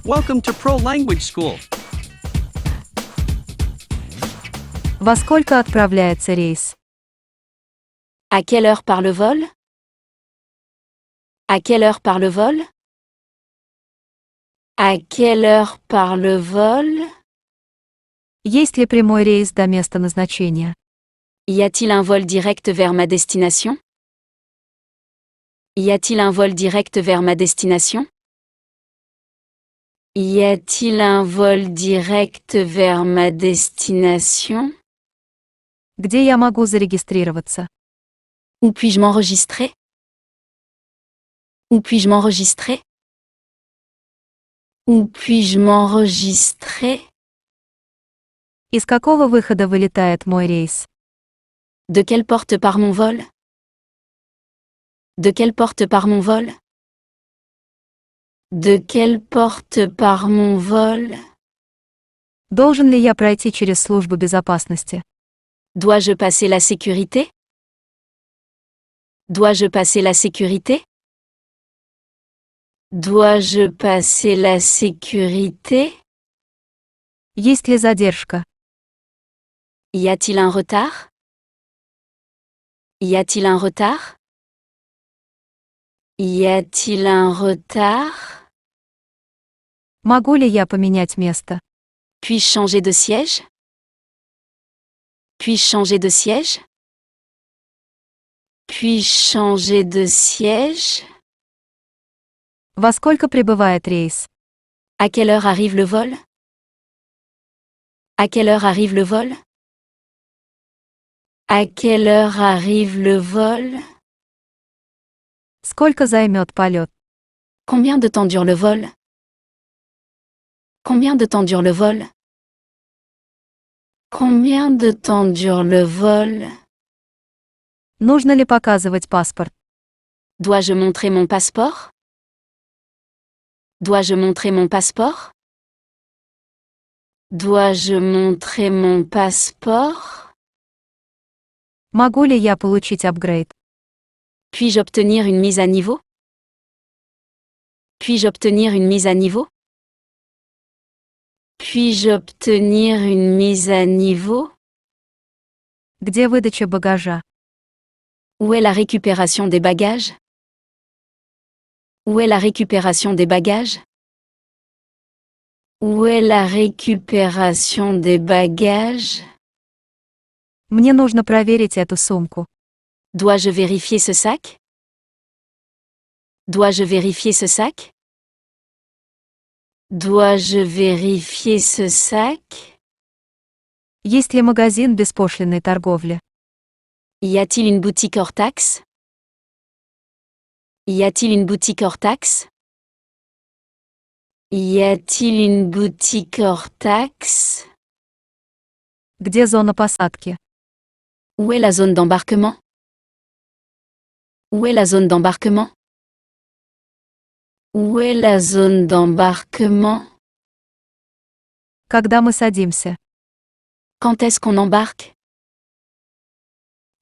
Welcome to Pro Language School. Во сколько отправляется рейс? À quelle heure part le vol? À quelle heure part le vol? À quelle heure part le vol? Есть ли прямой рейс до места назначения? Y a-t-il un vol direct vers ma destination? Y a-t-il un vol direct vers ma destination? Y a-t-il un vol direct vers ma destination? Где я могу зарегистрироваться? Où puis-je m'enregistrer? Où puis-je m'enregistrer? Où puis-je m'enregistrer? Из какого выхода вылетает мой рейс? De quelle porte part mon vol? De quelle porte part mon vol? De quelle porte part mon vol? Должен ли я пройти через службу безопасности? Dois-je passer la sécurité? Dois-je passer la sécurité? Dois-je passer la sécurité? Есть ли задержка? Y a-t-il un retard? Y a-t-il un retard? Y a-t-il un retard? Могу ли я поменять место? Puis-je changer de siège? Puis-je changer de siège? Puis-je changer de siège? Во сколько прибывает рейс? À quelle heure arrive le vol? À quelle heure arrive le vol? À quelle heure arrive le vol? Сколько займет полет? Combien de temps dure le vol? Combien de temps dure le vol? Combien de temps dure le vol? Нужно ли показывать паспорт? Dois-je montrer mon passeport? Dois-je montrer mon passeport? Dois-je montrer mon passeport? Могу ли я получить апгрейд? Puis-je obtenir une mise à niveau? Puis-je obtenir une mise à niveau? Puis-je obtenir une mise à niveau? Где выдача багажа? Où est la récupération des bagages? Où est la récupération des bagages? Où est la récupération des bagages? Мне нужно проверить эту сумку. Dois-je vérifier ce sac? Dois-je vérifier ce sac? Dois-je vérifier ce sac? Есть ли магазин беспошлинной торговли? Y a-t-il une boutique hors taxe? Y a-t-il une boutique hors taxe? Y a-t-il une boutique hors taxe? Где зона посадки? Où est la zone d'embarquement? Où est la zone d'embarquement? Où est la zone d'embarquement? Когда мы садимся? Quand est-ce qu'on embarque?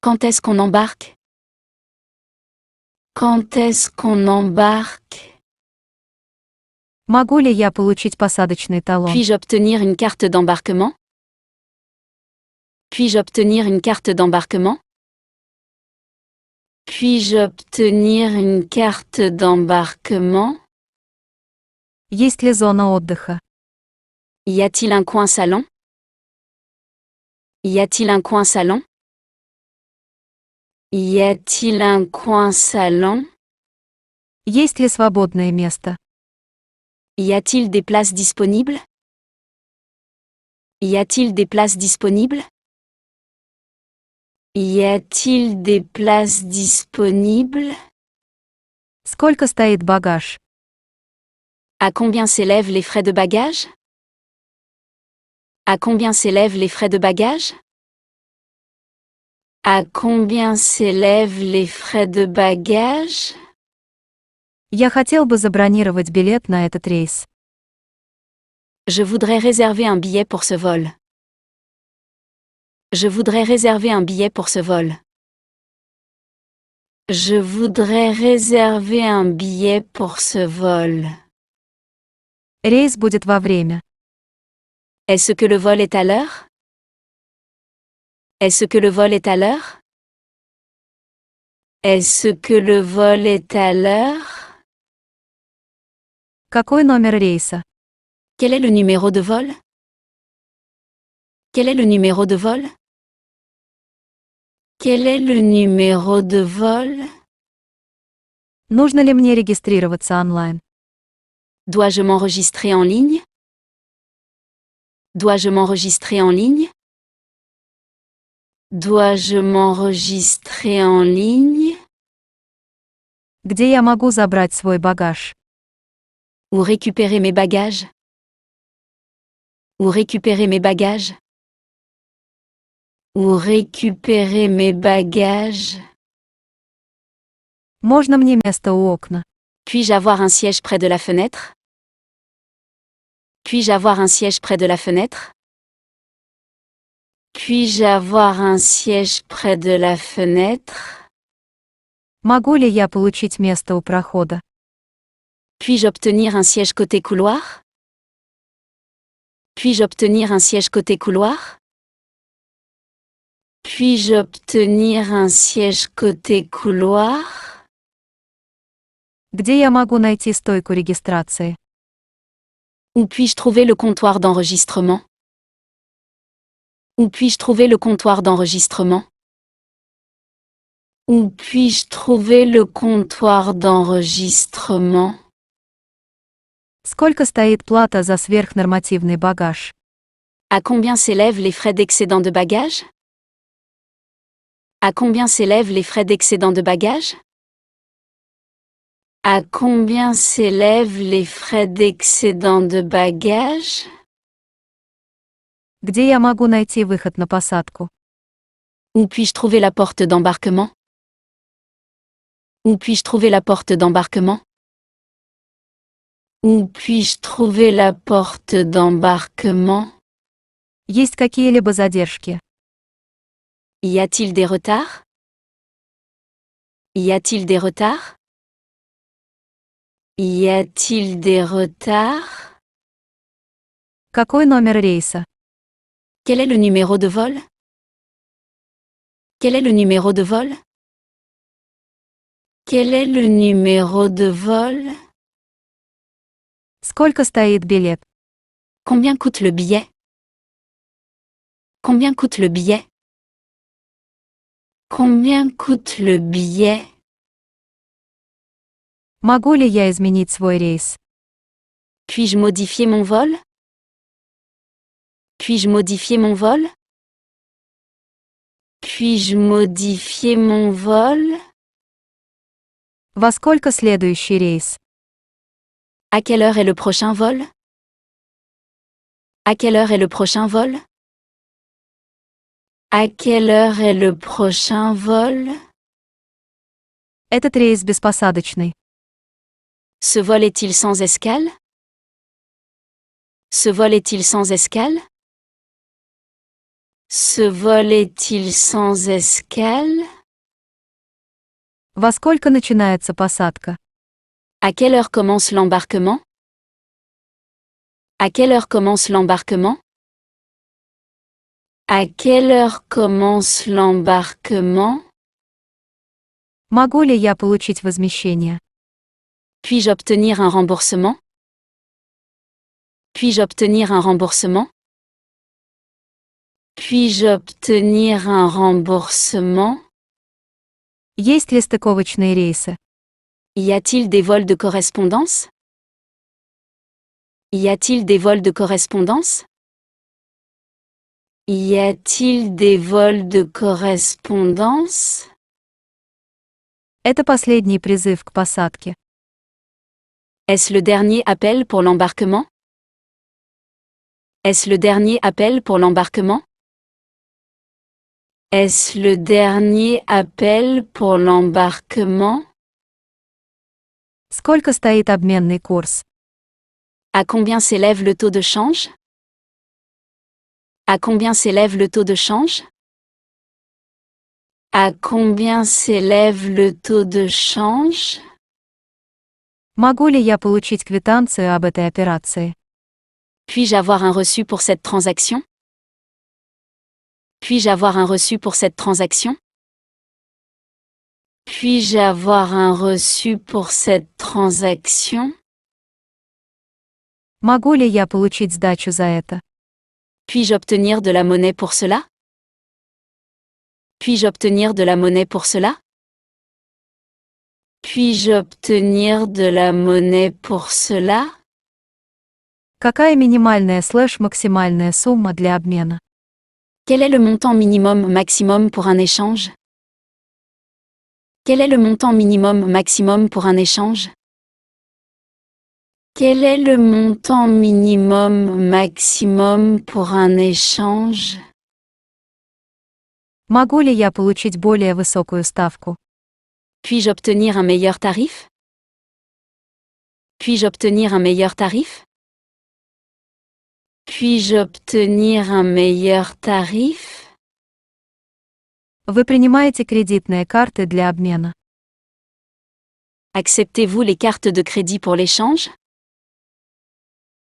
Quand est-ce qu'on embarque? Quand est-ce qu'on embarque? Могу ли я получить посадочный талон? Puis-je obtenir une carte d'embarquement? Puis-je obtenir une carte d'embarquement? Puis-je obtenir une carte d'embarquement? Есть ли зона отдыха? Y a-t-il un coin salon? Y a-t-il un coin salon? Y a-t-il un coin salon? Есть ли свободное место? Y a-t-il des places disponibles? Y a-t-il des places disponibles? Y a-t-il des places disponibles? Сколько стоит багаж? À combien s'élèvent les frais de bagage? À combien s'élèvent les frais de bagage? À combien s'élèvent les frais de bagage? Я хотел бы забронировать билет на этот рейс. Je voudrais réserver un billet pour ce vol. Je voudrais réserver un billet pour ce vol. Je voudrais réserver un billet pour ce vol. Рейс будет во время. Est-ce que le vol est à l'heure? Est-ce que le vol est à l'heure? Est-ce que le vol est à l'heure? Какой номер рейса? Quel est le numéro de vol? Quel est le numéro de vol? Quel est le numéro de vol? Нужно ли мне регистрироваться онлайн? Dois-je m'enregistrer en ligne? Dois-je m'enregistrer en ligne? Dois-je m'enregistrer en ligne? Где я могу забрать свой багаж? Où récupérer mes bagages? Où récupérer mes bagages? Où récupérer mes bagages? Можно мне место у окна? Puis-je avoir un siège près de la fenêtre? Puis-je avoir un siège près de la fenêtre? Puis-je avoir un siège près de la fenêtre? Могу ли я получить место у прохода? Puis-je obtenir un siège côté couloir? Puis-je obtenir un siège côté couloir? Puis-je obtenir un siège côté couloir? Где я могу найти стойку регистрации? Où puis-je trouver le comptoir d'enregistrement? Où puis-je trouver le comptoir d'enregistrement? Où puis-je trouver le comptoir d'enregistrement? Сколько стоит плата за сверхнормативный багаж? À combien s'élèvent les frais d'excédent de bagages? À combien s'élèvent les frais d'excédent de bagages? À combien s'élèvent les frais d'excédent de bagages? Где я могу найти выход на посадку? Où puis-je trouver la porte d'embarquement? Où puis-je trouver la porte d'embarquement? Où puis-je trouver la porte d'embarquement? Есть какие-либо задержки? Y a-t-il des retards? Y a-t-il des retards? Y a-t-il des retards? Какой номер рейса? Quel est le numéro de vol? Quel est le numéro de vol? Quel est le numéro de vol? Сколько стоит билет? Combien coûte le billet? Combien coûte le billet? Combien coûte le billet? Могу ли я изменить свой рейс? Puis-je modifier mon vol? Puis-je modifier mon vol? Puis-je modifier mon vol? Во сколько следующий рейс? À quelle heure est le prochain vol? À quelle heure est le prochain vol? À quelle heure est le prochain vol? Этот рейс беспосадочный. Ce vol est-il sans escale? Ce vol est-il sans escale? Ce vol est-il sans escale? Во сколько начинается посадка? À quelle heure commence l'embarquement? À quelle heure commence l'embarquement? À quelle heure commence l'embarquement? Могу ли я получить возмещение? Puis-je obtenir un remboursement? Puis-je obtenir un remboursement? Puis-je obtenir un remboursement? Есть ли стыковочные рейсы? Y a-t-il des vols de correspondance? Y a-t-il des vols de correspondance? Y a-t-il des vols de correspondance? Это последний призыв к посадке. Est-ce le dernier appel pour l'embarquement? Est-ce le dernier appel pour l'embarquement? Est-ce le dernier appel pour l'embarquement? Сколько стоит обменный курс? À combien s'élève le taux de change? À combien s'élève le taux de change? À combien s'élève le taux de change? Могу ли я получить квитанцию об этой операции? Puis-je avoir un reçu pour cette transaction? Puis-je avoir un reçu pour cette transaction? Puis-je avoir un reçu pour cette transaction? Могу ли я получить сдачу за это? Puis-je obtenir de la monnaie pour cela? Puis-je obtenir de la monnaie pour cela? Puis-je obtenir de la monnaie pour cela? Какая минимальная максимальная сумма для обмена? Quel est le montant minimum maximum pour un échange? Quel est le montant minimum maximum pour un échange? Quel est le montant minimum maximum pour un échange? Могу ли я получить более высокую ставку? Puis-je obtenir un meilleur tarif? Puis-je obtenir un meilleur tarif? Puis-je obtenir un meilleur tarif? Вы принимаете кредитные карты для обмена? Acceptez-vous les cartes de crédit pour l'échange?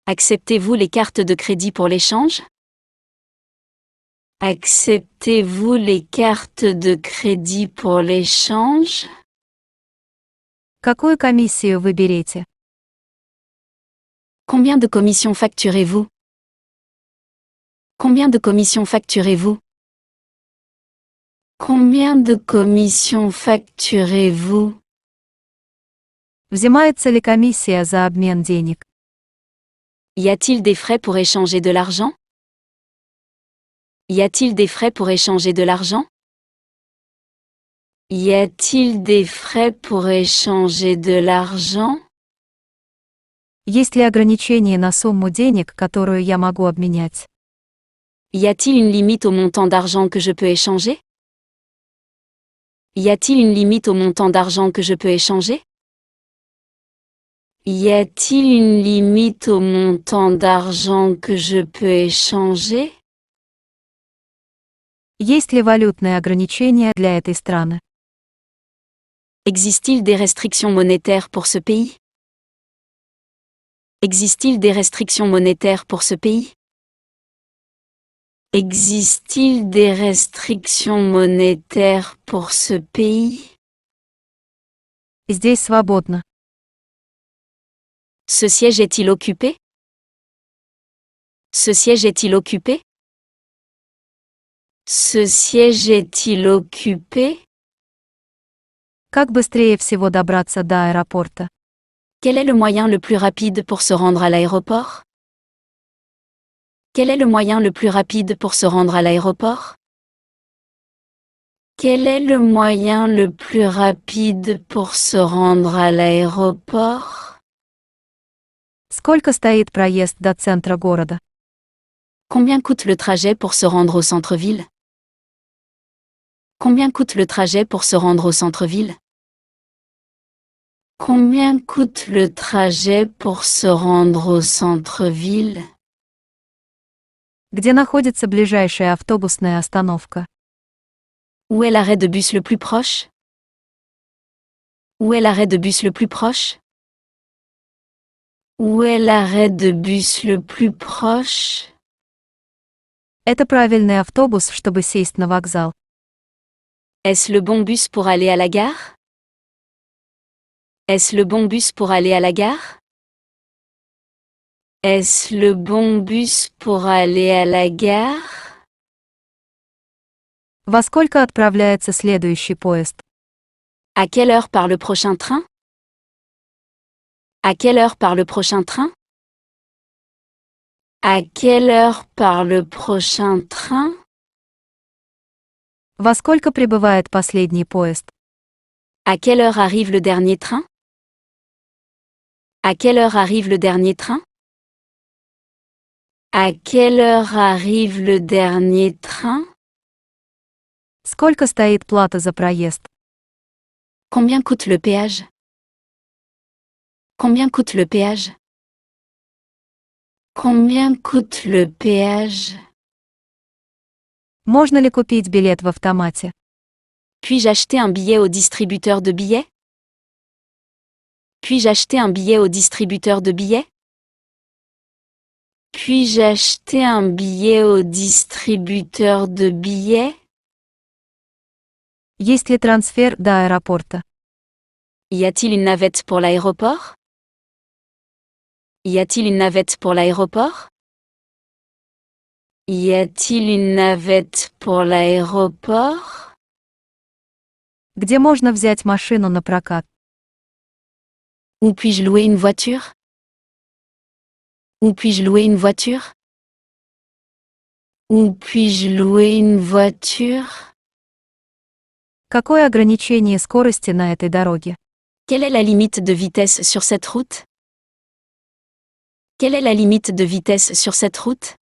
Acceptez-vous les cartes de crédit pour l'échange? Acceptez-vous les cartes de crédit pour l'échange? Какую комиссию вы берете? Combien de commissions facturez-vous? Combien de commissions facturez-vous? Combien de commissions facturez-vous? Взимается ли комиссия за обмен денег? Y a-t-il des frais pour échanger de l'argent? Y a-t-il des frais pour échanger de l'argent? Y a-t-il des frais pour échanger de l'argent? Есть ли ограничение на сумму денег, которую я могу обменять? Y a-t-il une limite au montant d'argent que je peux échanger? Y a-t-il une limite au montant d'argent que je peux échanger? Y a-t-il une limite au montant d'argent que je peux échanger? Есть ли валютные ограничения для этой страны? Existe-t-il des restrictions monétaires pour ce pays? Existe-t-il des restrictions monétaires pour ce pays? Existe-t-il des restrictions monétaires pour ce pays? Здесь свободно. Ce siège est-il occupé? Ce siège est-il occupé? Ce siège est-il occupé? Как быстрее всего добраться до аэропорта? Quel est le moyen le plus rapide pour se rendre à l'aéroport? Quel est le moyen le plus rapide pour se rendre à l'aéroport? Quel est le moyen le plus rapide pour se rendre à l'aéroport? Сколько стоит проезд до центра города? Combien coûte le trajet pour se rendre au centre-ville? Combien coûte le trajet pour se rendre au centre-ville? Combien coûte le trajet pour se rendre au centre-ville? Где находится ближайшая автобусная остановка? Où est l'arrêt de bus le plus proche? Où est l'arrêt de bus le plus proche? Où est l'arrêt de bus le plus proche? Это правильный автобус, чтобы сесть на вокзал. Est-ce le bon bus pour aller à la gare? Est-ce le bon bus pour aller à la gare? Est-ce le bon bus pour aller à la gare? Во сколько отправляется следующий поезд? À quelle heure part le prochain train? À quelle heure part le prochain train? À quelle heure part le prochain train? Во сколько прибывает последний поезд? À quelle heure arrive le dernier train? À quelle heure arrive le dernier train? À quelle heure arrive le dernier train? Сколько стоит плата за проезд? Combien coûte le péage? Combien coûte le péage? Combien coûte le péage? Можно ли купить билет в автомате? Puis-je acheter un billet au distributeur de billets? Puis-je acheter un billet au distributeur de billets? Puis-je acheter un billet au distributeur de billets? Есть ли трансфер до аэропорта? Y a-t-il une navette pour l'aéroport? Y a-t-il une navette pour l'aéroport? Y a-t-il une navette pour l'aéroport? Где можно взять машину на прокат? Où puis-je louer une voiture? Où puis-je louer une voiture? Où puis-je louer une voiture? Какое ограничение скорости на этой дороге? Quelle est la limite de vitesse sur cette route? Quelle est la limite de vitesse sur cette route?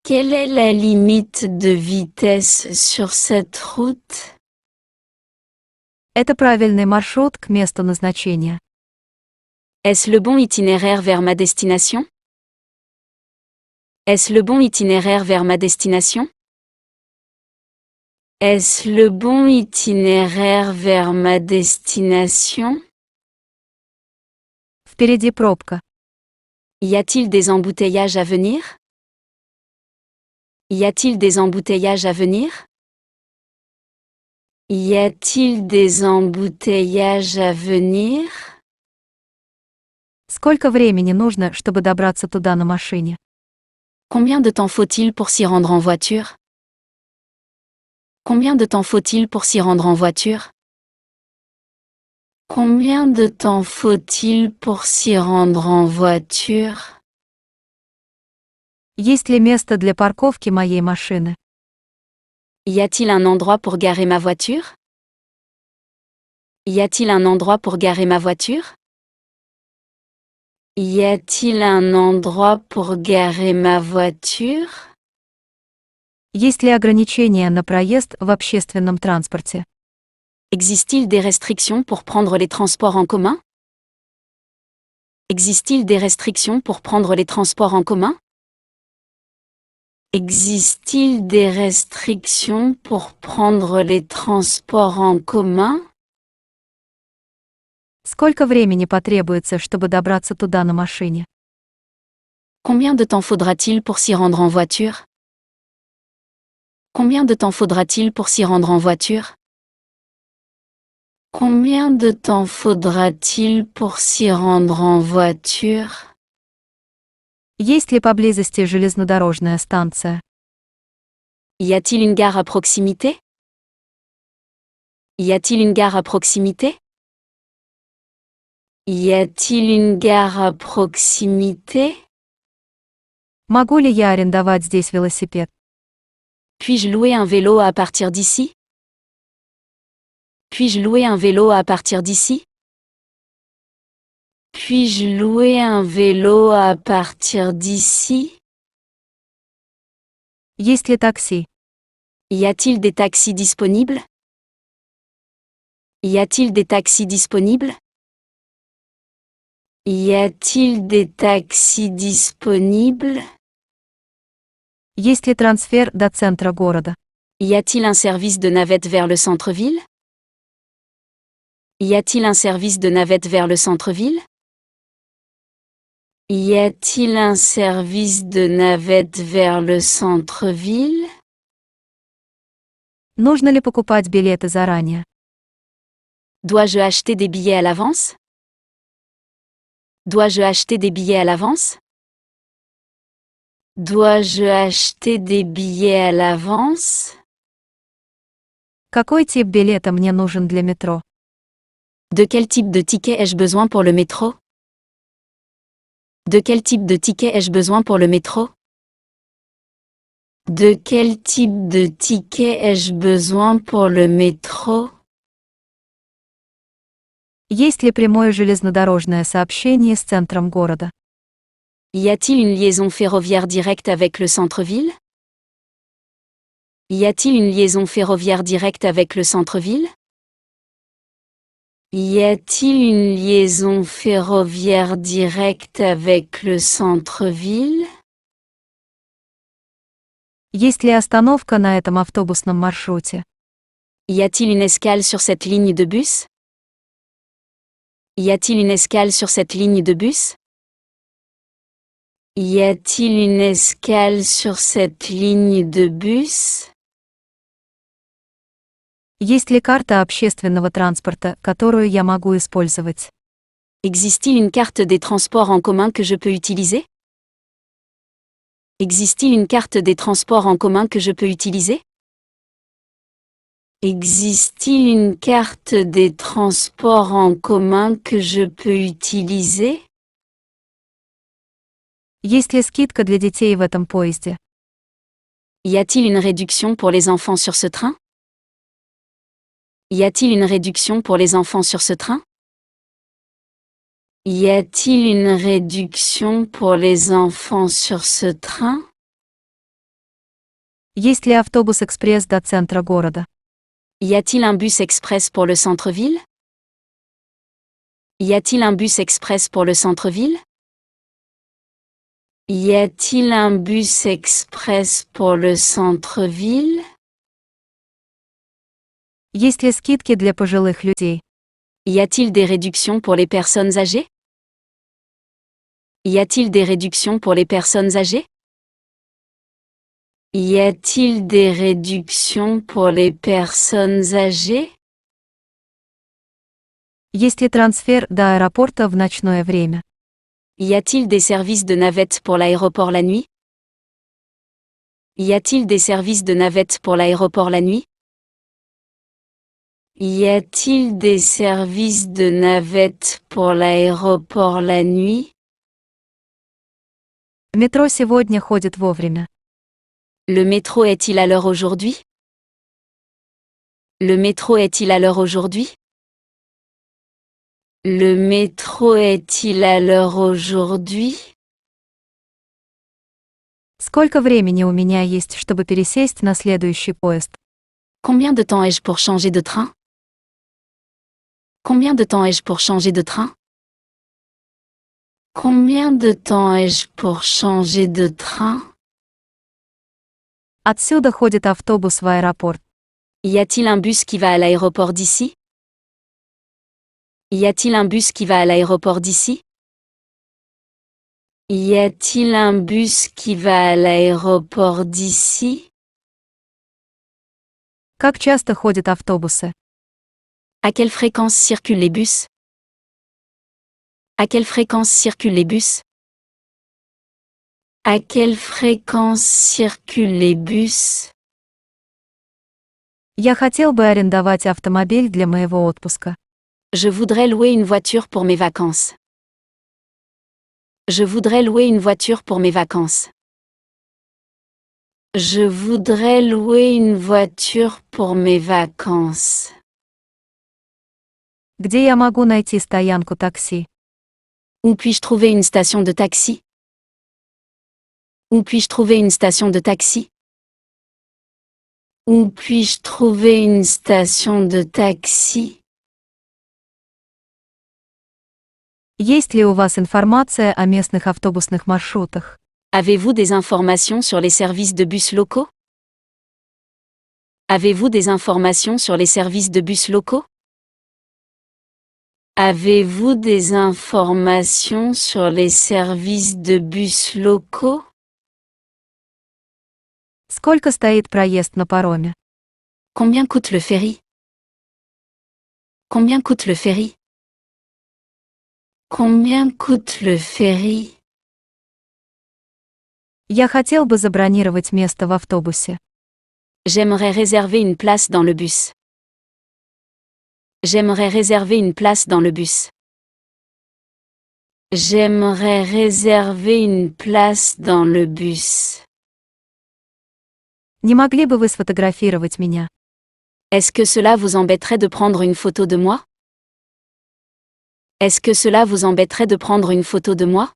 Quelle est la limite de vitesse sur cette route? Это правильный маршрут к месту назначения. Est-ce le bon itinéraire vers ma destination? Est-ce le bon itinéraire vers ma destination? Est-ce le bon itinéraire vers ma destination? Впереди пробка. Y a-t-il des embouteillages à venir? Y a-t-il des embouteillages à venir? Y a-t-il des embouteillages à venir? Сколько времени нужно, чтобы добраться туда на машине? Combien de temps faut-il pour s'y rendre en voiture? Combien de temps faut-il pour s'y rendre en voiture? Combien de temps faut-il pour s'y rendre en voiture? Есть ли место для парковки моей машины? Y a-t-il un endroit pour garer ma voiture? Y a-t-il un endroit pour garer ma voiture? Y a-t-il un endroit pour garer ma voiture? Есть ли ограничения на проезд в общественном транспорте? Existe-t-il des restrictions pour prendre les transports en commun? Existe-t-il des restrictions pour prendre les transports en commun? Existe-t-il des restrictions pour prendre les transports en commun? Сколько времени потребуется, чтобы добраться туда на машине? Combien de temps faudra-t-il pour s'y rendre en voiture? Combien de temps faudra-t-il pour s'y rendre en voiture? Combien de temps faudra-t-il pour s'y rendre en voiture? Есть ли поблизости железнодорожная станция? Y a-t-il une gare à proximité? Y a-t-il une gare à proximité? Y a-t-il une gare à proximité? Могу ли я арендовать здесь велосипед? Puis-je louer un vélo à partir d'ici? Puis-je louer un vélo à partir d'ici? Puis-je louer un vélo à partir d'ici? Есть ли такси? Y a-t-il des taxis disponibles? Y a-t-il des taxis disponibles? Y a-t-il des taxis disponibles? Есть ли трансфер до центра города? Y a-t-il un service de navette vers le centre-ville? Y a-t-il un service de navette vers le centre-ville? Y a-t-il un service de navette vers le centre-ville? Нужно ли покупать билеты заранее? Dois-je acheter des billets à l'avance? Dois-je acheter des billets à l'avance? Dois-je acheter des billets à l'avance? Какой тип билета мне нужен для метро? De quel type de ticket ai-je besoin pour le métro? De quel type de ticket ai-je besoin pour le métro? De quel type de ticket ai-je besoin pour le métro? Есть ли прямое железнодорожное сообщение с центром города? Y a-t-il une liaison ferroviaire directe avec le centre-ville? Y a-t-il une liaison ferroviaire directe avec le centre-ville? Y a-t-il une liaison ferroviaire directe avec le centre-ville? Есть ли остановка на этом автобусном маршруте? Y a-t-il une escale sur cette ligne de bus? Y a-t-il une escale sur cette ligne de bus? Y a-t-il une escale sur cette ligne de bus? Есть ли карта общественного транспорта, которую я могу использовать? Existe-t-il une carte des transports en commun que je peux utiliser? Existe-t-il une carte des transports en commun que je peux utiliser? Existe-t-il une carte des transports en commun que je peux utiliser? Есть ли скидка для детей в этом поезде? Y a-t-il une réduction pour les enfants sur ce train? Y a-t-il une réduction pour les enfants sur ce train? Y a-t-il une réduction pour les enfants sur ce train? Есть ли автобус-экспресс до центра города? Y a-t-il un bus express pour le centre-ville? Y a-t-il un bus express pour le centre-ville? Y a-t-il un bus express pour le centre-ville? Есть ли скидки для пожилых людей? Y a-t-il des réductions pour les personnes âgées? Y a-t-il des réductions pour les personnes âgées? Y a-t-il des réductions pour les personnes âgées? Есть ли трансфер до аэропорта в ночное время? Y a-t-il des services de navette pour l'aéroport la nuit? Y a-t-il des services de navette pour l'aéroport la nuit? Y a-t-il des services de navette pour l'aéroport la nuit? Метро сегодня ходит вовремя. Le métro est-il à l'heure aujourd'hui? Le métro est-il à l'heure aujourd'hui? Le métro est-il à l'heure aujourd'hui? Сколько времени у меня есть, чтобы пересесть на следующий поезд? Combien de temps ai-je pour changer de train? Combien de temps ai-je pour changer de train? Combien de temps ai-je pour changer de train? Отсюда ходит автобус в аэропорт. Y a-t-il un bus qui va à l'aéroport d'ici? Y a-t-il un bus qui va à l'aéroport d'ici? Y a-t-il un bus qui va à l'aéroport d'ici? Как часто ходят автобусы? À quelle fréquence circulent les bus? À quelle fréquence circulent les bus? À quelle fréquence circulent les bus? Я хотел бы арендовать автомобиль для моего отпуска. Je voudrais louer une voiture pour mes vacances. Je voudrais louer une voiture pour mes vacances. Je voudrais louer une voiture pour mes vacances. Где я могу найти стоянку такси? Où puis-je trouver une station de taxi? Où puis-je trouver une station de taxi? Où puis-je trouver une station de taxi? Есть ли у вас информация о местных автобусных маршрутах? Avez-vous des informations sur les services de bus locaux? Avez-vous des informations sur les services de bus locaux? Avez-vous des informations sur les services de bus locaux? Сколько стоит проезд на пароме? Combien coûte le ferry? Combien coûte le ferry? Combien coûte le ferry? Я хотел бы забронировать место в автобусе. J'aimerais réserver une place dans le bus. J'aimerais réserver une place dans le bus. J'aimerais réserver une place dans le bus. Не могли бы вы сфотографировать меня? Est-ce que cela vous embêterait de prendre une photo de moi? Est-ce que cela vous embêterait de prendre une photo de moi?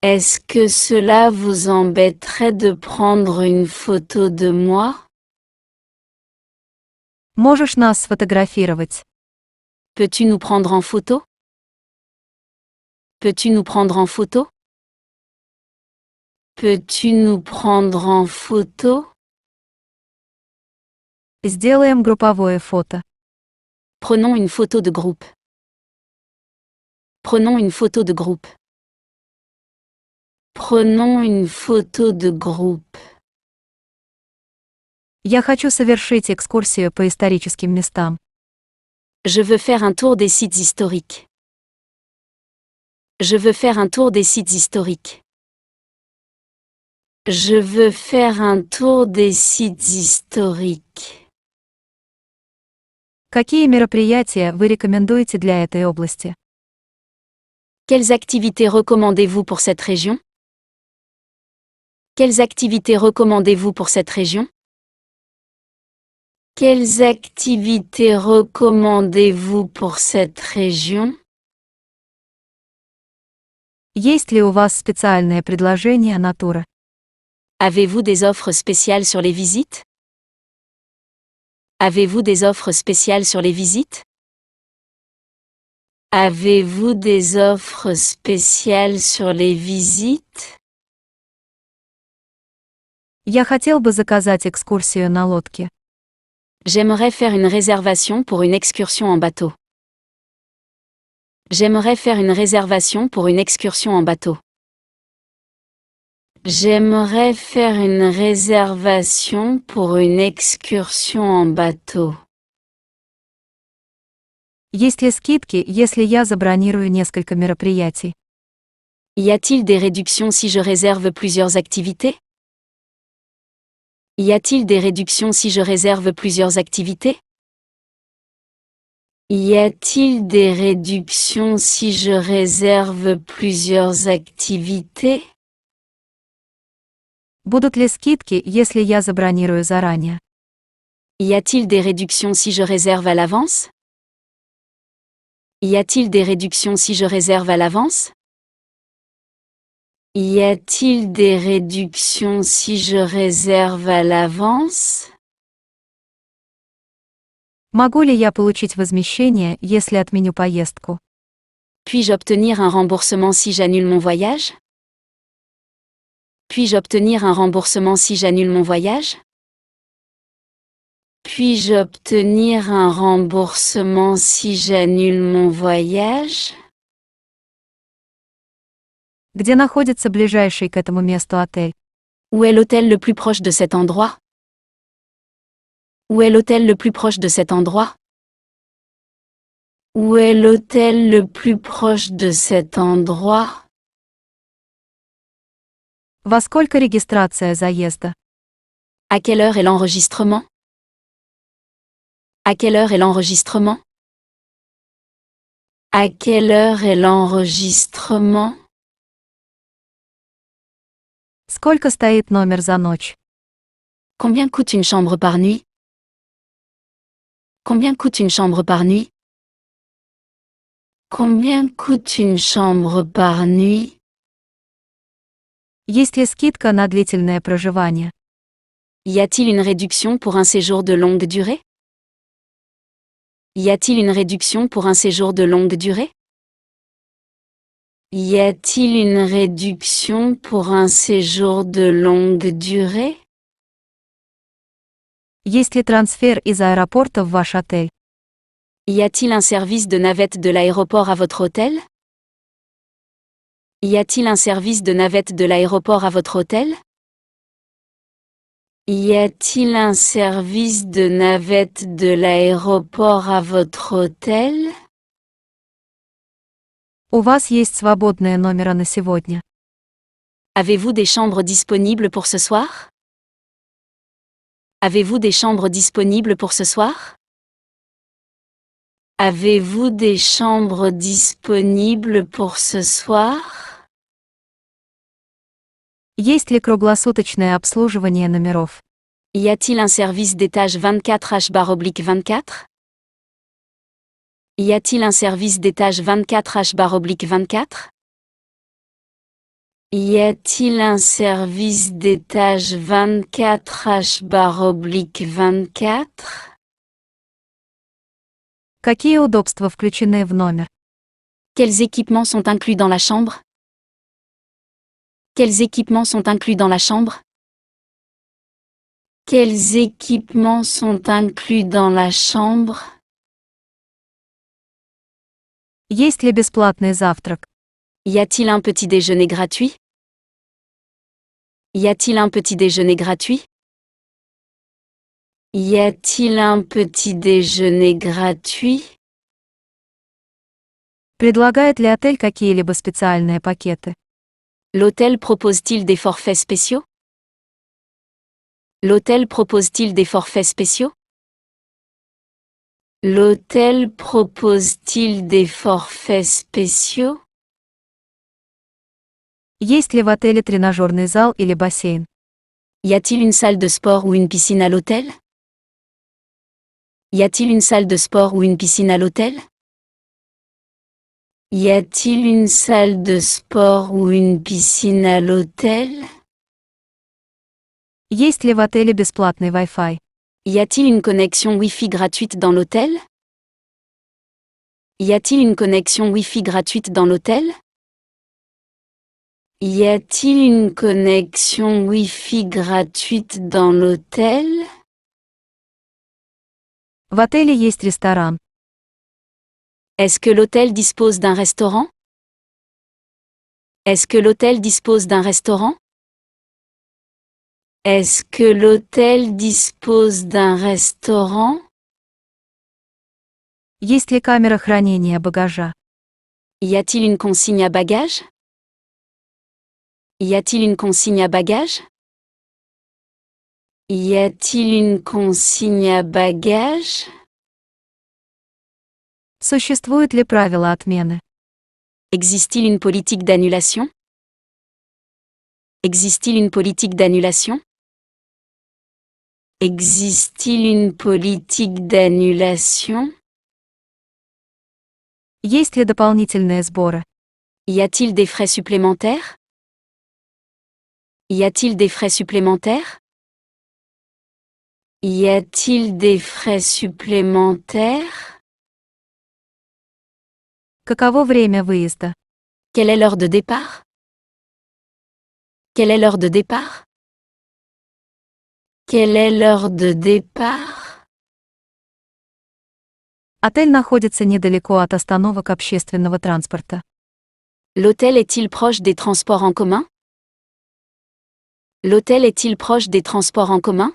Est-ce que cela vous embêterait de prendre une photo de moi? Можешь нас сфотографировать? Peux-tu nous prendre en photo? Peux-tu nous prendre en photo? Peux-tu nous prendre en photo? Сделаем групповое фото. Prenons une photo de groupe. Prenons une photo de groupe. Prenons une photo de groupe. Я хочу совершить экскурсию по историческим местам. Je veux faire un tour des sites historiques. Je veux faire un tour des sites historiques. Je veux faire un tour des sites historiques. Какие мероприятия вы рекомендуете для этой области? Quelles activités recommandez-vous pour cette région? Quelles activités recommandez-vous pour cette région? Quelles activités recommandez-vous pour cette région? Есть ли у вас специальные предложения на туры? Avez-vous des offres spéciales sur les visites? Avez-vous des offres spéciales sur les visites? Avez-vous des offres spéciales sur les visites? Я хотел бы заказать экскурсию на лодке. J'aimerais faire une réservation pour une excursion en bateau. J'aimerais faire une réservation pour une excursion en bateau. J'aimerais faire une réservation pour une excursion en bateau. Есть ли скидки, если я забронирую несколько мероприятий? Y a-t-il des réductions si je réserve plusieurs activités? Y a-t-il des réductions si je réserve plusieurs activités? Y a-t-il des réductions si je réserve plusieurs activités? Будут ли скидки, если я забронирую заранее? Y a-t-il des réductions si je réserve à l'avance? Y a-t-il des réductions si je réserve à l'avance? Y a-t-il des réductions si je réserve à l'avance? Могу ли я получить возмещение, если отменю поездку? Puis-je obtenir un remboursement si j'annule mon voyage? Puis-je obtenir un remboursement si j'annule mon voyage? Puis-je obtenir un remboursement si j'annule mon voyage? Где находится ближайший к этому месту отель? Où est l'hôtel le plus proche de cet endroit? Où est l'hôtel le plus proche de cet endroit? Où est l'hôtel le plus proche de cet endroit? Во сколько регистрация заезда? À quelle heure est l'enregistrement? À quelle heure est l'enregistrement? À quelle heure est l'enregistrement? Сколько стоит номер за ночь? Combien coûte une chambre par nuit? Combien coûte une chambre par nuit? Combien coûte une chambre par nuit? Есть ли скидка на длительное проживание? Y a-t-il une réduction pour un séjour de longue durée? Y a-t-il une réduction pour un séjour de longue durée? Y a-t-il une réduction pour un séjour de longue durée? Есть ли трансфер из аэропорта в ваш отель? Y a-t-il un service de navette de l'aéroport à votre hôtel? Y a-t-il un service de navette de l'aéroport à votre hôtel? Y a-t-il un service de navette de l'aéroport à votre hôtel? У вас есть свободные номера на сегодня? Avez-vous des chambres disponibles pour ce soir? Avez-vous des chambres disponibles pour ce soir? Avez-vous des chambres disponibles pour ce soir? Есть ли круглосуточное обслуживание номеров? Y a-t-il un service d'étage 24H/24? Y a-t-il un service d'étage 24H/24? Y a-t-il un service d'étage 24H/24? Какие удобства включены в номер? Quels équipements sont inclus dans la chambre? Quels équipements sont inclus dans la chambre? Quels équipements sont inclus dans la chambre? Есть ли бесплатный завтрак? Y a-t-il un petit déjeuner gratuit? Y a-t-il un petit déjeuner gratuit? Y a-t-il un petit déjeuner gratuit? Предлагает ли отель какие-либо специальные пакеты? L'hôtel propose-t-il des forfaits spéciaux? L'hôtel propose-t-il des forfaits spéciaux? L'hôtel propose-t-il des forfaits spéciaux? Есть ли в отеле тренажерный зал или бассейн? Y a-t-il une salle de sport ou une piscine à l'hôtel? Y a-t-il une salle de sport ou une piscine à l'hôtel? Y a-t-il une salle de sport ou une piscine à l'hôtel? Есть ли в отеле бесплатный Wi-Fi? Y a-t-il une connexion Wi-Fi gratuite dans l'hôtel? Y a-t-il une connexion Wi-Fi gratuite dans l'hôtel? Y a-t-il une connexion Wi-Fi gratuite dans l'hôtel? В отеле есть ресторан. Est-ce que l'hôtel dispose d'un restaurant? Est-ce que l'hôtel dispose d'un restaurant? Est-ce que l'hôtel dispose d'un restaurant? Есть ли камера хранения багажа? Y a-t-il une consigne à bagages? Y a-t-il une consigne à bagages? Y a-t-il une consigne à bagages? Существуют ли правила отмены? Existe-t-il une politique d'annulation? Existe-t-il une politique d'annulation? Existe-t-il une politique d'annulation? Есть ли дополнительные сборы? Y a-t-il des frais supplémentaires? Y a-t-il des frais supplémentaires? Y a-t-il des frais supplémentaires? Каково время выезда? Quelle est l'heure de départ? Quelle est l'heure de départ? Quelle est l'heure de départ? Отель находится недалеко от остановок общественного транспорта. L'hôtel est-il proche des transports en commun? L'hôtel est-il proche des transports en commun?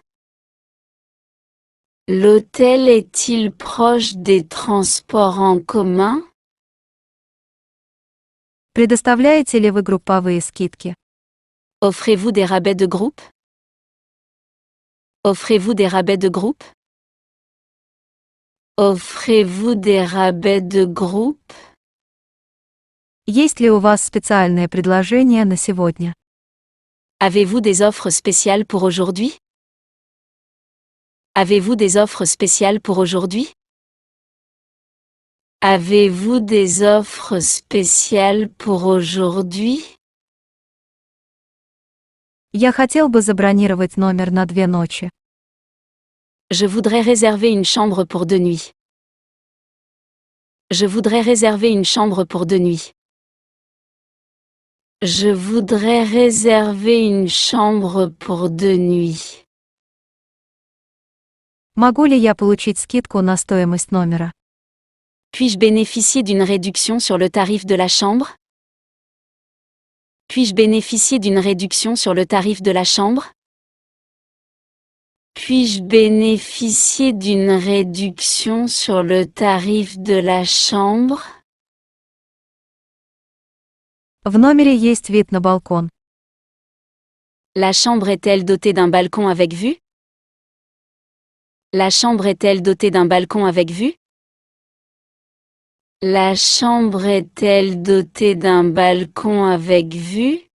L'hôtel est-il proche des transports en commun? Предоставляете ли вы групповые скидки? Offrez-vous des rabais de groupe? Offrez-vous des rabais de groupe? Offrez-vous des rabais de groupe? Есть ли у вас специальные предложения на сегодня? Avez-vous des offres spéciales pour aujourd'hui? Avez-vous des offres spéciales pour aujourd'hui? Avez-vous des offres spéciales pour aujourd'hui? Я хотел бы забронировать номер на 2 ночи. Je voudrais réserver une chambre pour 2 nuits. Je voudrais réserver une chambre pour 2 nuits. Je voudrais réserver une chambre pour 2 nuits. Могу ли я получить скидку на стоимость номера? Puis-je bénéficier d'une réduction sur le tarif de la chambre? Puis-je bénéficier d'une réduction sur le tarif de la chambre? Puis-je bénéficier d'une réduction sur le tarif de la chambre? В номере есть вид на балкон. La chambre est-elle dotée d'un balcon avec vue? La chambre est-elle dotée d'un balcon avec vue? La chambre est-elle dotée d'un balcon avec vue?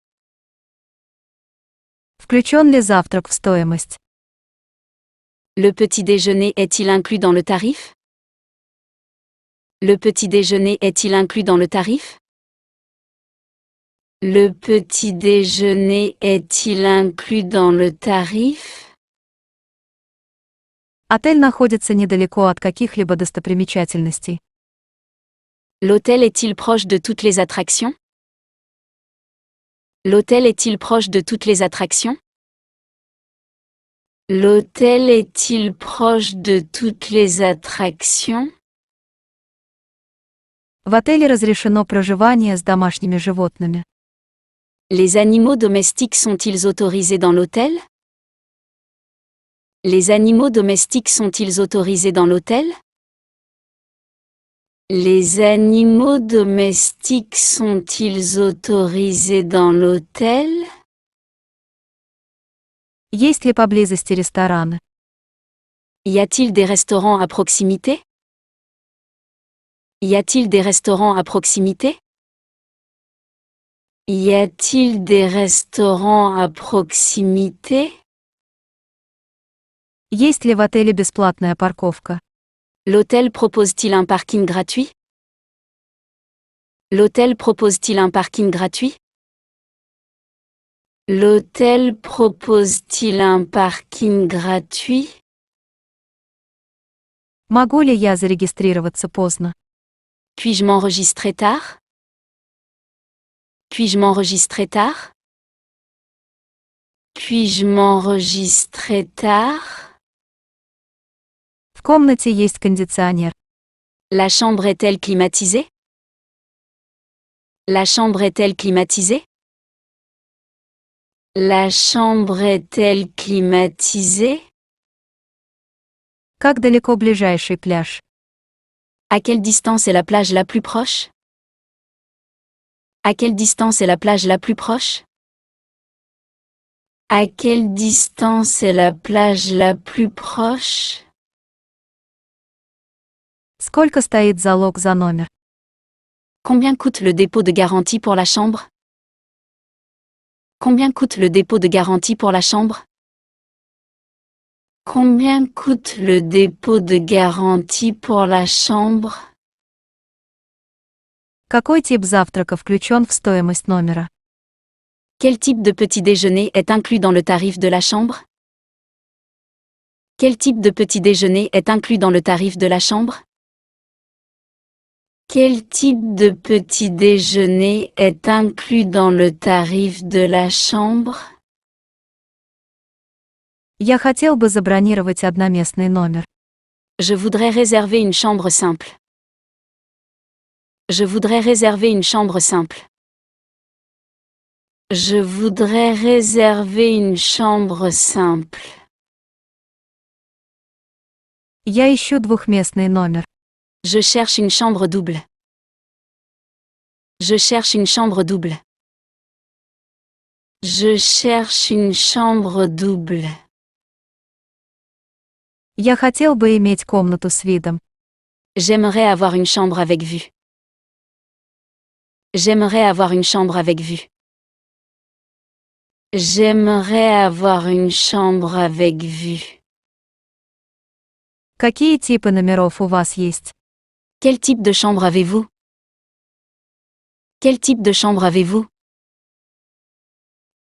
Включен ли завтрак в стоимость? Le petit déjeuner est-il inclus dans le tarif? Le petit déjeuner est-il inclus dans le tarif? Le petit déjeuner est-il inclus dans le tarif? Отель находится недалеко от каких-либо достопримечательностей. L'hôtel est-il proche de toutes les attractions? L'hôtel est-il proche de toutes les attractions? L'hôtel est-il proche de toutes les attractions? В отеле разрешено проживание с домашними животными. Les animaux domestiques sont-ils autorisés dans l'hôtel? Les animaux domestiques sont-ils autorisés dans l'hôtel? Les animaux domestiques sont-ils autorisés dans l'hôtel? Есть ли поблизости рестораны? Y a-t-il des restaurants à proximité? Y a-t-il des restaurants à proximité? Y a-t-il des restaurants à proximité? Есть ли в отеле бесплатная парковка? L'hôtel propose-t-il un parking gratuit? L'hôtel propose-t-il un parking gratuit? L'hôtel propose-t-il un parking gratuit? Могу ли я зарегистрироваться поздно? Puis-je m'enregistrer tard? Puis-je m'enregistrer tard? Puis-je m'enregistrer tard? В комнате есть кондиционер. La chambre est-elle climatisée? La chambre est-elle climatisée? La chambre est-elle climatisée? Как далеко ближайший пляж? À quelle distance est la plage la plus proche? À quelle distance est la plage la plus proche? À quelle distance est la plage la plus proche? Сколько стоит залог за номер? Combien coûte le dépôt de garantie pour la chambre? Combien coûte le dépôt de garantie pour la chambre? Combien coûte le dépôt de garantie pour la chambre? Какой тип завтрака включен в стоимость номера? Quel type de petit déjeuner est inclus dans le tarif de la chambre? Quel type de petit déjeuner est inclus dans le tarif de la chambre? Quel type de petit déjeuner est inclus dans le tarif de la chambre? Я хотел бы забронировать одноместный номер. Je voudrais réserver une chambre simple. Je voudrais réserver une chambre simple. Je voudrais réserver une chambre simple. Я ищу двухместный номер. Je cherche une chambre double. Je cherche une chambre double. Je cherche une chambre double. Я хотел бы иметь комнату с видом. J'aimerais avoir une chambre avec vue. J'aimerais avoir une chambre avec vue. J'aimerais avoir une chambre avec vue. Какие типы номеров у вас есть? Quel type de chambre avez-vous? Quel type de chambre avez-vous?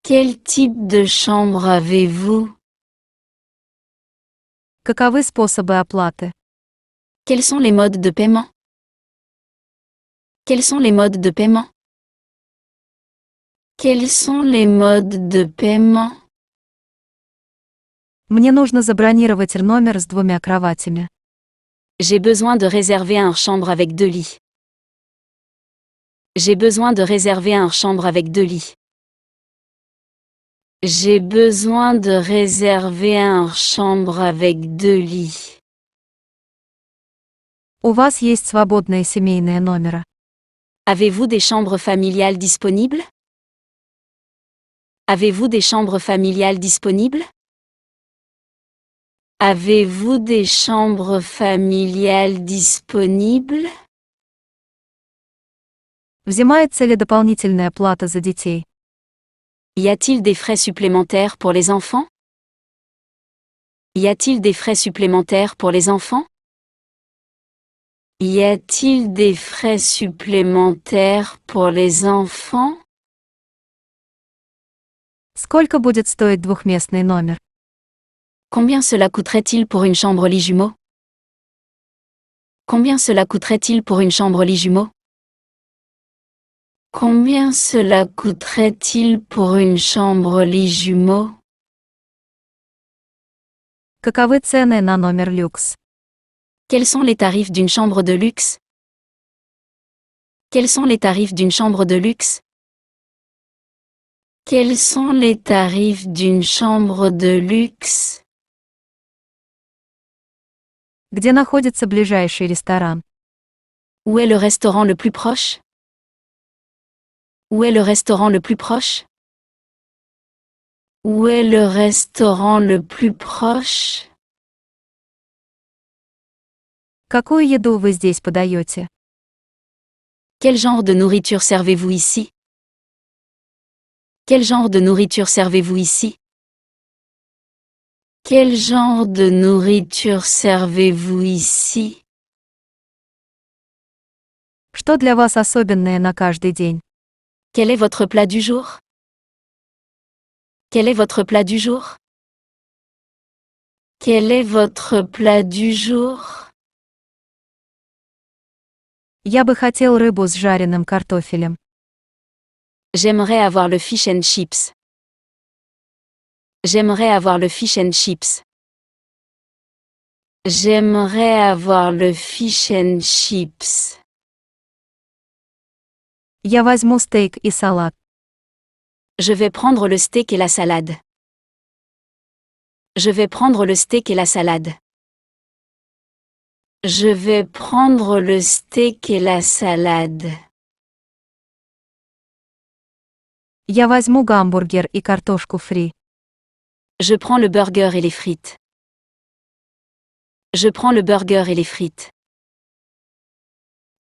Quel type de chambre avez-vous? Каковы способы оплаты? Quels sont les modes de paiement? Quels sont les modes de paiement? Quels sont les modes de paiement? Мне нужно забронировать номер с двумя кроватями. J'ai besoin de réserver un chambre avec 2 lits. J'ai besoin de réserver un chambre avec 2 lits. J'ai besoin de réserver un chambre avec 2 lits. У вас есть свободные семейные номера. Avez-vous des chambres familiales disponibles? Avez-vous des chambres familiales disponibles? Avez-vous des chambres familiales disponibles? Взимается ли дополнительная плата за детей? Y a-t-il des frais supplémentaires pour les enfants? Y a-t-il des frais supplémentaires pour les enfants? Y a-t-il des frais supplémentaires pour les enfants? Сколько будет стоить двухместный номер? Combien cela coûterait-il pour une chambre lit jumeau? Combien cela coûterait-il pour une chambre lit jumeau? Combien cela coûterait-il pour une chambre lit jumeau? Каковы цены на номер люкс? Quels sont les tarifs d'une chambre de luxe? Quels sont les tarifs d'une chambre de luxe? Quels sont les tarifs d'une chambre de luxe? Где находится ближайший ресторан? Où est le restaurant le plus proche? Où est le restaurant le plus proche? Où est le restaurant le plus proche? Какую еду вы здесь подаете? Quel genre de nourriture servez-vous ici? Quel genre de nourriture servez-vous ici? Quel genre de nourriture servez-vous ici? Что для вас особенное на каждый день? Quel est votre plat du jour? Quel est votre plat du jour? Quel est votre plat du jour? Я бы хотел рыбу с жареным картофелем. J'aimerais avoir le fish and chips. J'aimerais avoir le fish and chips. J'aimerais avoir le fish and chips. Я возьму стейк и салат. Je vais prendre le steak et la salade. Je vais prendre le steak et la salade. Je vais prendre le steak et la salade. Я возьму гамбургер и картошку фри. Je prends le burger et les frites. Je prends le burger et les frites.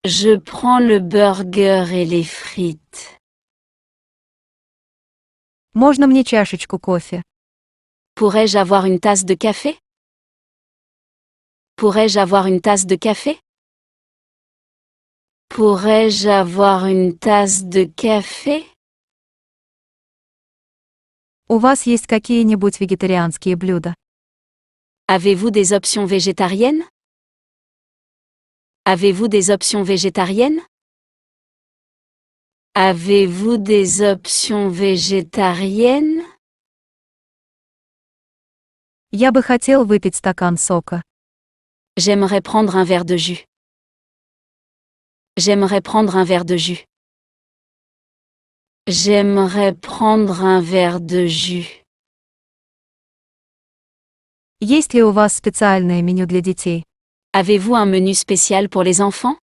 Je prends le burger et les frites. Можно мне чашечку кофе? Pourrais-je avoir une tasse de café? Pourrais-je avoir une tasse de café? Pourrais-je avoir une tasse de café? У вас есть какие-нибудь вегетарианские блюда? Avez-vous des options végétariennes? Avez-vous des options végétariennes? Avez-vous des options végétariennes? Я бы хотел выпить стакан сока. J'aimerais prendre un verre de jus. J'aimerais prendre un verre de jus. J'aimerais prendre un verre de jus. Есть ли у вас специальное меню для детей? Avez-vous un menu spécial pour les enfants?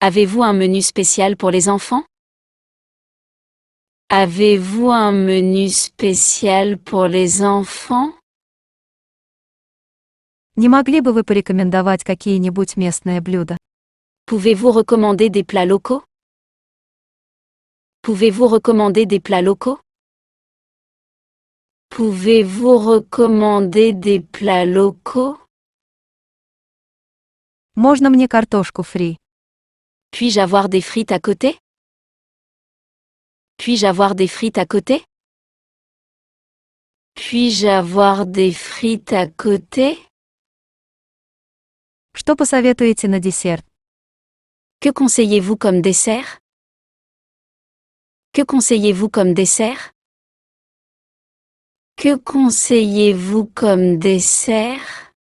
Avez-vous un menu spécial pour les enfants? Avez-vous un menu spécial pour les enfants? Не могли бы вы порекомендовать какие-нибудь местные блюда? Pouvez-vous recommander des plats locaux? Pouvez-vous recommander des plats locaux? Pouvez-vous recommander des plats locaux? Можно мне картошку фри? Puis-je avoir des frites à côté? Puis-je avoir des frites à côté? Puis-je avoir des frites à côté? Что посоветуете на десерт? Que conseillez-vous comme dessert? Que conseillez-vous comme dessert? Que conseillez-vous comme dessert?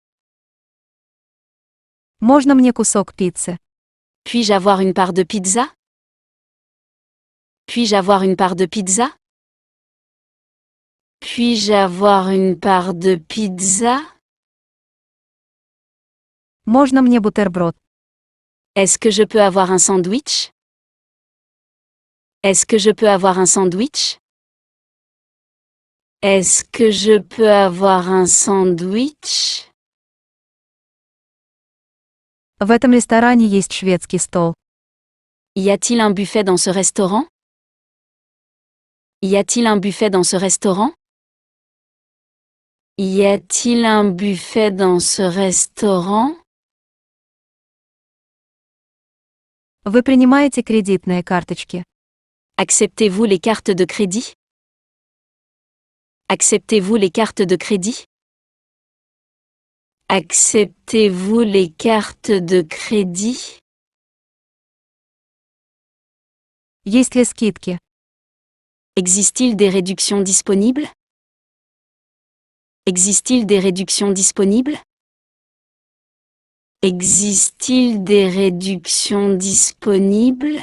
Можно мне кусок пиццы? Puis-je avoir une part de pizza? Puis-je avoir une part de pizza? Puis-je avoir une part de pizza? Можно мне бутерброд? Est-ce que je peux avoir un sandwich? Est-ce que je peux avoir un sandwich? Est-ce que je peux avoir un sandwich? В этом ресторане есть шведский стол. Y a-t-il un buffet dans ce restaurant? Y a-t-il un buffet dans ce restaurant? Y a-t-il un buffet dans ce restaurant? Вы принимаете кредитные карточки? Acceptez-vous les cartes de crédit? Acceptez-vous les cartes de crédit? Acceptez-vous les cartes de crédit? Есть ли скидки? Existe-t-il des réductions disponibles? Existe-t-il des réductions disponibles? Existe-t-il des réductions disponibles?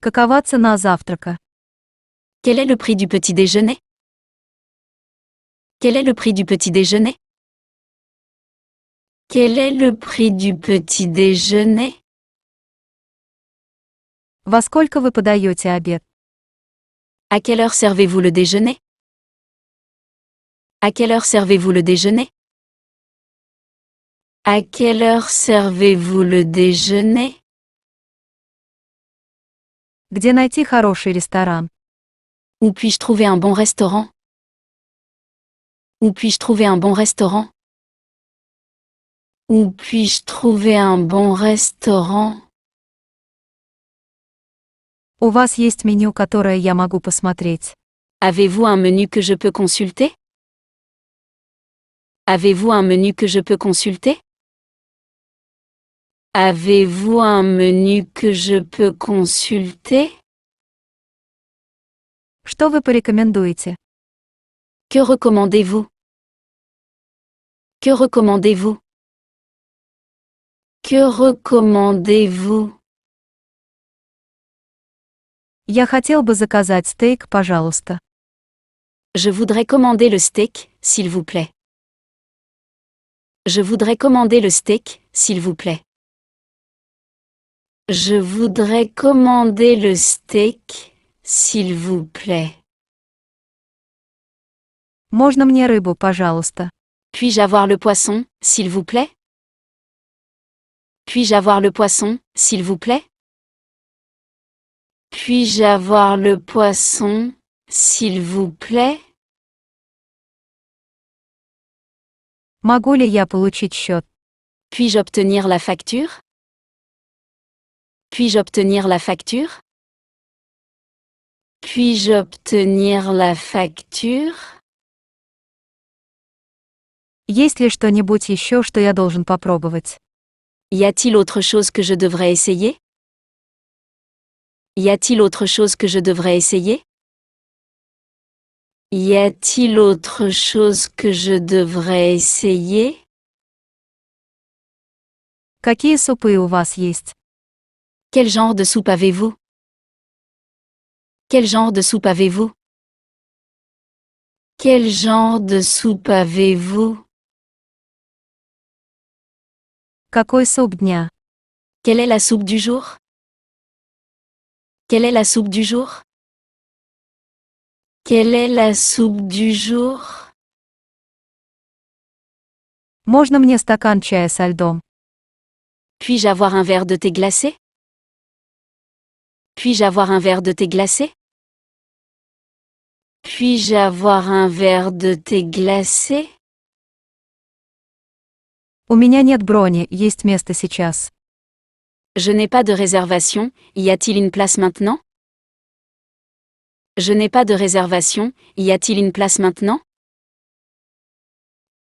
Какова цена завтрака? Quel est le prix du petit déjeuner? Quel est le prix du petit déjeuner? Quel est le prix du petit déjeuner? Во сколько вы подаете обед? À quelle heure servez-vous le déjeuner? À quelle heure servez-vous le déjeuner? À quelle heure servez-vous le déjeuner? Где найти хороший ресторан? Où puis-je trouver un bon restaurant? Où puis-je trouver un bon restaurant? Où puis-je trouver un bon restaurant? У вас есть меню, которое я могу посмотреть? Avez-vous un menu que je peux consulter? Avez-vous un menu que je peux consulter? Avez-vous un menu que je peux consulter? Что вы порекомендуете? Que recommandez-vous? Que recommandez-vous? Que recommandez-vous? Я хотел бы заказать стейк, пожалуйста. Je voudrais commander le steak, s'il vous plaît. Je voudrais commander le steak, s'il vous plaît. Je voudrais commander le steak, s'il vous plaît. Можно мне рыбу, пожалуйста? Puis-je avoir le poisson, s'il vous plaît? Puis-je avoir le poisson, s'il vous plaît? Puis-je avoir le poisson, s'il vous plaît? Могу ли я получить счет? Puis-je obtenir la facture? Puis-je obtenir la facture? Puis-je obtenir la facture? Есть ли что-нибудь еще, что я должен попробовать? Y a-t-il autre chose que je devrais essayer? Y a-t-il autre chose que je devrais essayer? Y a-t-il autre chose que je devrais essayer? Какие супы у вас есть? Quel genre de soupe avez-vous? Quel genre de soupe avez-vous? Quel genre de soupe avez-vous? Какой суп дня? Quelle est la soupe du jour? Quelle est la soupe du jour? Quelle est la soupe du jour? Можно мне стакан чая со льдом? Puis-je avoir un verre de thé glacé? Puis-je avoir un verre de thé glacé? Puis-je avoir un verre de thé glacé? У меня нет брони, есть место сейчас. Je n'ai pas de réservation, y a-t-il une place maintenant? Je n'ai pas de réservation, y a-t-il une place maintenant?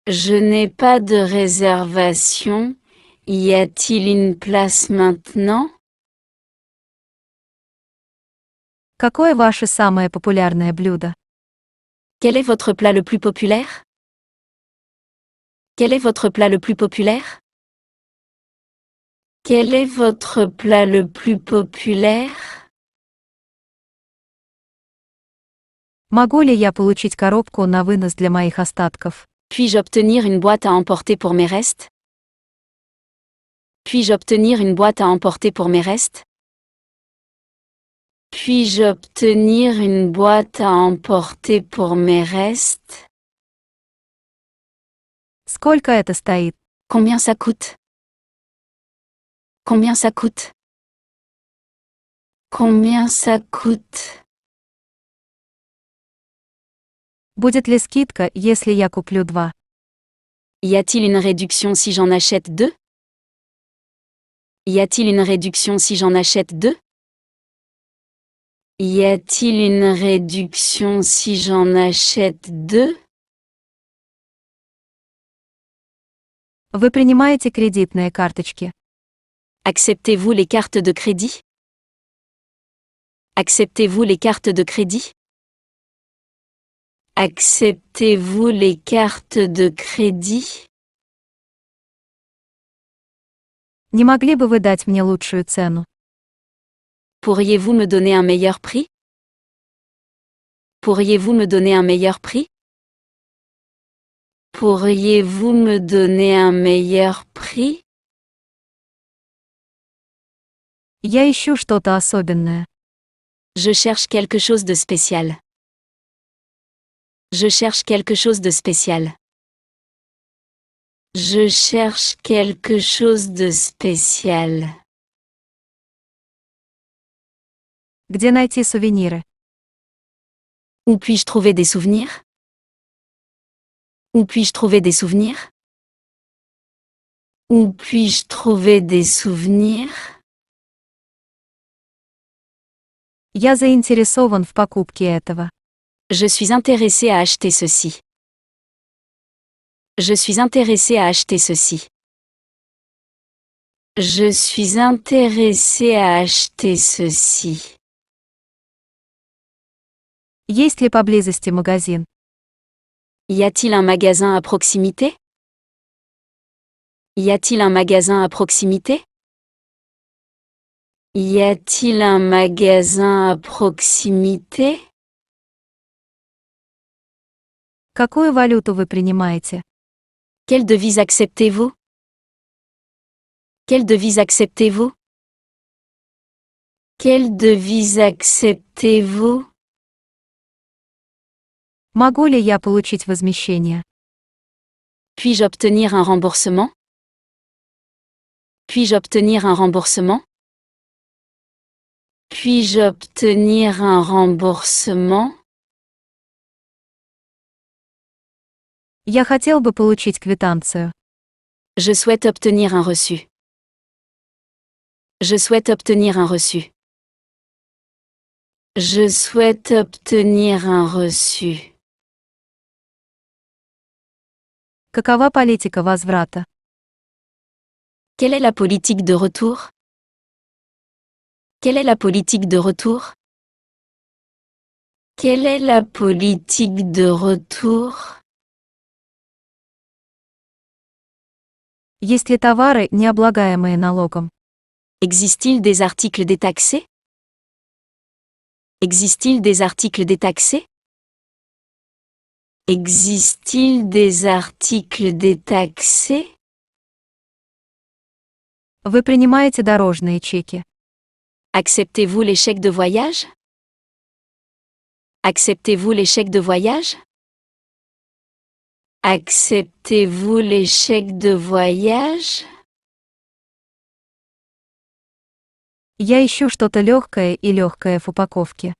Je n'ai pas de réservation, y a-t-il une place maintenant? Какое ваше самое популярное блюдо? Quel est votre plat le plus populaire? Quel est votre plat le plus populaire? Quel est votre plat le plus populaire? Могу ли я получить коробку на вынос для моих остатков? Puis-je obtenir une boîte à emporter pour mes restes? Puis-je obtenir une boîte à emporter pour mes restes? Puis-je obtenir une boîte à emporter pour mes restes? Сколько это стоит? Combien ça coûte? Combien ça coûte? Combien ça coûte? Будет ли скидка, если я куплю 2? Y a-t-il une réduction si j'en achète 2? Y a-t-il une réduction si j'en achète 2? Y a-t-il une réduction si j'en achète 2? Вы принимаете кредитные карточки? Acceptez-vous les cartes de crédit? Acceptez-vous les cartes de crédit? Acceptez-vous les cartes de crédit? Не могли бы вы дать мне лучшую цену? Pourriez-vous me donner un meilleur prix? Pourriez-vous me donner un meilleur prix? Pourriez-vous me donner un meilleur prix? Я ищу что-то особенное. Je cherche quelque chose de spécial. Je cherche quelque chose de spécial. Je cherche quelque chose de spécial. Где найти сувениры? Où puis-je trouver des souvenirs? Où puis-je trouver des souvenirs? Où puis-je trouver des souvenirs? Я заинтересован в покупке этого. Je suis intéressé à acheter ceci. Je suis intéressé à acheter ceci. Je suis intéressé à acheter ceci. Есть ли поблизости магазин? Y a-t-il un magasin à proximité? Y a-t-il un magasin à proximité? Y a-t-il un magasin à proximité? Какую валюту вы принимаете? Quelle devise acceptez-vous? Quelle devise acceptez-vous? Quelle devise acceptez-vous? Могу ли я получить возмещение? Puis-je obtenir un remboursement? Puis-je obtenir un remboursement? Puis-je obtenir un remboursement? Я хотел бы получить квитанцию. Je souhaite obtenir un reçu. Je souhaite obtenir un reçu. Je souhaite obtenir un reçu. Какова политика возврата? Quelle est la politique de retour? Quelle est la politique de retour? Quelle est la politique de retour? Есть ли товары, не облагаемые налогом? Existe-t-il des articles détaxés? Existe-t-il des articles détaxés? Existe-t-il des articles détaxés? Вы принимаете дорожные чеки? Acceptez-vous les chèques de voyage? Acceptez-vous les chèques de voyage? Acceptez-vous les chèques de voyage? Я ищу что-то легкое и легкое в упаковке.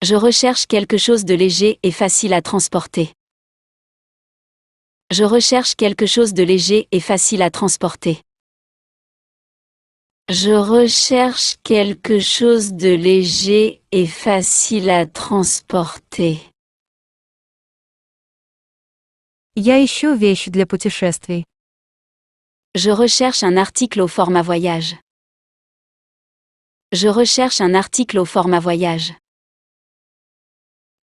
Je recherche quelque chose de léger et facile à transporter. Je recherche quelque chose de léger et facile à transporter. Je recherche quelque chose de léger et facile à transporter. Я ищу вещь для путешествий. Je recherche un article au format voyage. Je recherche un article au format voyage.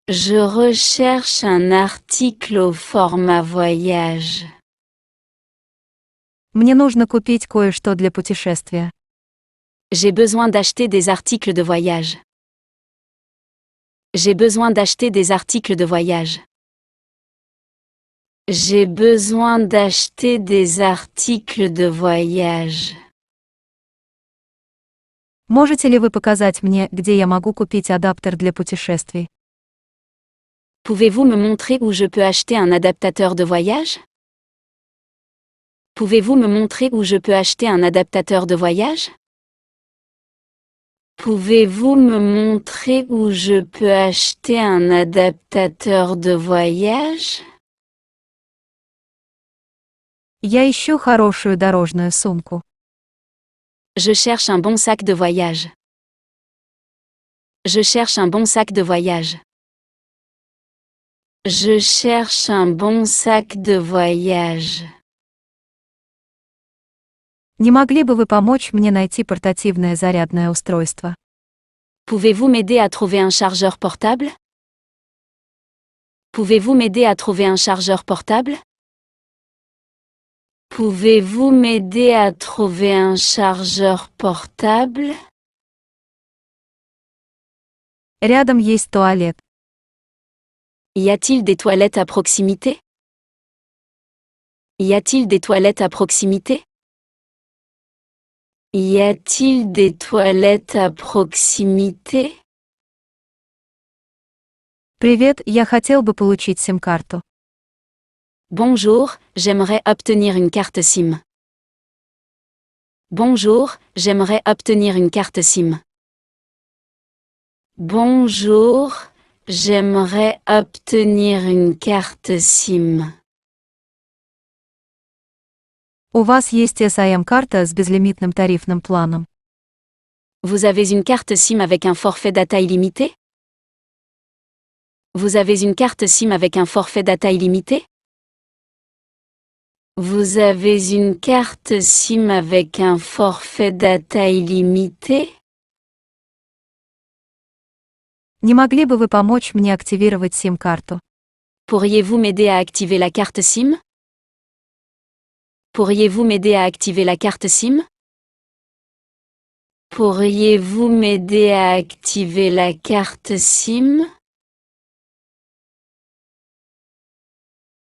Je recherche un article au format voyage. Мне нужно купить кое-что для путешествия. J'ai besoin d'acheter des articles de voyage. J'ai besoin d'acheter des articles de voyage. J'ai besoin d'acheter des articles de voyage. Можете ли вы показать мне, где я могу купить адаптер для путешествий? Pouvez-vous me montrer où je peux acheter un adaptateur de voyage? Pouvez-vous me montrer où je peux acheter un adaptateur de voyage? Pouvez-vous me montrer où je peux acheter un adaptateur de voyage? Я ищу хорошую дорожную сумку. Je cherche un bon sac de voyage. Je cherche un bon sac de voyage. Je cherche un bon sac de voyage. Не могли бы вы помочь мне найти портативное зарядное устройство? Pouvez-vous m'aider à trouver un chargeur portable? Pouvez-vous m'aider à trouver un chargeur portable? Pouvez-vous m'aider à trouver un chargeur portable? Рядом есть туалет. Y a-t-il des toilettes à proximité? Y a-t-il des toilettes à proximité? Y a-t-il des toilettes à proximité? Привет, я хотел бы получить сим-карту. Bonjour, j'aimerais obtenir une carte SIM. Bonjour, j'aimerais obtenir une carte SIM. Bonjour, j'aimerais obtenir une carte SIM. У вас есть SIM-карта с безлимитным тарифным планом. Vous avez une carte SIM avec un forfait data illimité? Vous avez une carte SIM avec un forfait data illimité? Vous avez une carte SIM avec un forfait data illimité? Не могли бы вы помочь мне активировать сим-карту? Pourriez-vous m'aider à activer la carte SIM? Pourriez-vous m'aider à activer la carte SIM? Pourriez-vous m'aider à activer la carte SIM?